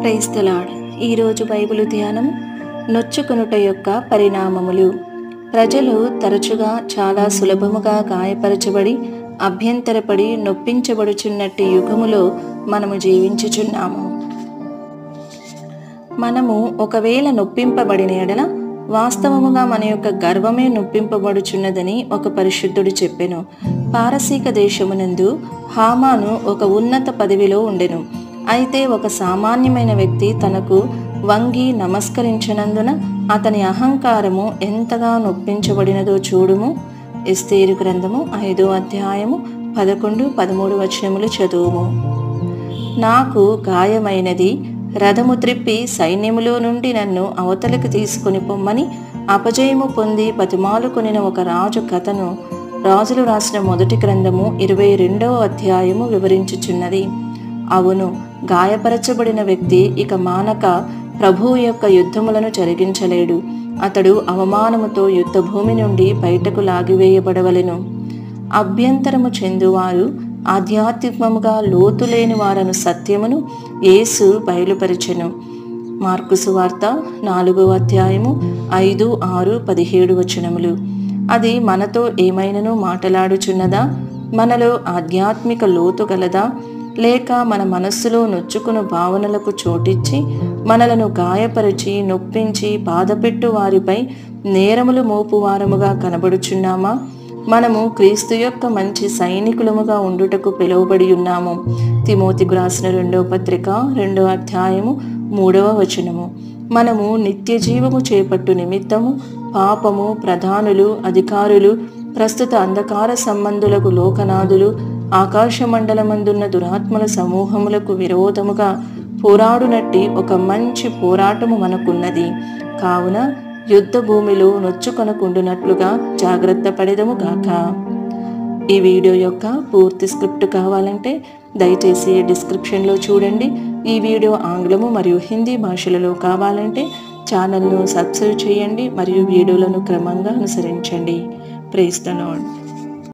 Praise the lord. ఈరోజు Bible ధ్యానం నొచ్చుకొనుట యొక్క పరిణామములు. ప్రజలు తరచుగా చాలా సులభముగా గాయపరచబడి అభ్యంతరపడి నొప్పించబడుచున్నట్టి యుగములో మనము జీవించుచున్నాము. మనము ఒకవేళ నొప్పింపబడిన ఎడల వాస్తవముగా మన యొక్క గర్వమే నొప్పింపబడుచున్నదని ఒక పరిశుద్ధుడు చెప్పెను. పారసీక దేశమునందు హామాను ఒక ఉన్నత పదవిలో ఉండెను. అయితే ఒక సామాన్యమైన వ్యక్తి తనకు వంగి నమస్కరించినందున అతని అహంకారము ఎంతగా నొప్పించబడినదో చూడుము. ఎస్తేరు గ్రంథము 5వ అధ్యాయము 11-13 వచనములు చదువుము. నాకు గాయమైనది, రథము త్రిప్పి సైన్యములో నుండి నన్ను అవతలకు తీసుకుని పొమ్మని అపజయము పొంది బతిమాలుకొనిన ఒక రాజు కథను రాజులు రాసిన మొదటి గ్రంథము 22వ అధ్యాయము వివరించుచున్నది. అవును, గాయపరచబడిన వ్యక్తి ఇక మానక ప్రభువు యొక్క యుద్ధములను జరిగించలేడు. అతడు అవమానముతో యుద్ధ భూమి నుండి బయటకు లాగివేయబడవలెను. అభ్యంతరము చెందువారు ఆధ్యాత్మికముగా లోతు లేని వారను సత్యమును యేసు బయలుపరిచెను. మార్కు సువార్త 4వ అధ్యాయము 5, 6, 17 వచనములు. అది మనతో ఏమైనను మాట్లాడుచున్నదా? మనలో ఆధ్యాత్మిక లోతు గలదా? లేక మన మనస్సులో నొచ్చుకుని భావనలకు చోటిచ్చి మనలను గాయపరిచి నొప్పించి బాధపెట్టు వారిపై నేరములు మోపువారముగా కనబడుచున్నామా? మనము క్రీస్తు యొక్క మంచి సైనికులముగా ఉండుటకు పిలువబడి ఉన్నాము. తిమోతికి రాసిన 2వ పత్రిక 2వ అధ్యాయము 3వ వచనము. మనము నిత్య జీవము చేపట్టు నిమిత్తము పాపము, ప్రధానులు, అధికారులు, ప్రస్తుత అంధకార సంబంధులకు, లోకనాథులు, ఆకాశ మండలమందున్న దురాత్మల సమూహములకు విరోధముగా పోరాడునట్టి ఒక మంచి పోరాటము మనకున్నది. కావున యుద్ధ భూమిలో నొచ్చుకొనకుండునట్లుగా జాగ్రత్త పడెదము గాక. ఈ వీడియో యొక్క పూర్తి స్క్రిప్ట్ కావాలంటే దయచేసి డిస్క్రిప్షన్లో చూడండి. ఈ వీడియో ఆంగ్లము మరియు హిందీ భాషలలో కావాలంటే ఛానల్ను సబ్స్క్రైబ్ చేయండి మరియు వీడియోలను క్రమంగా అనుసరించండి. Praise the lord.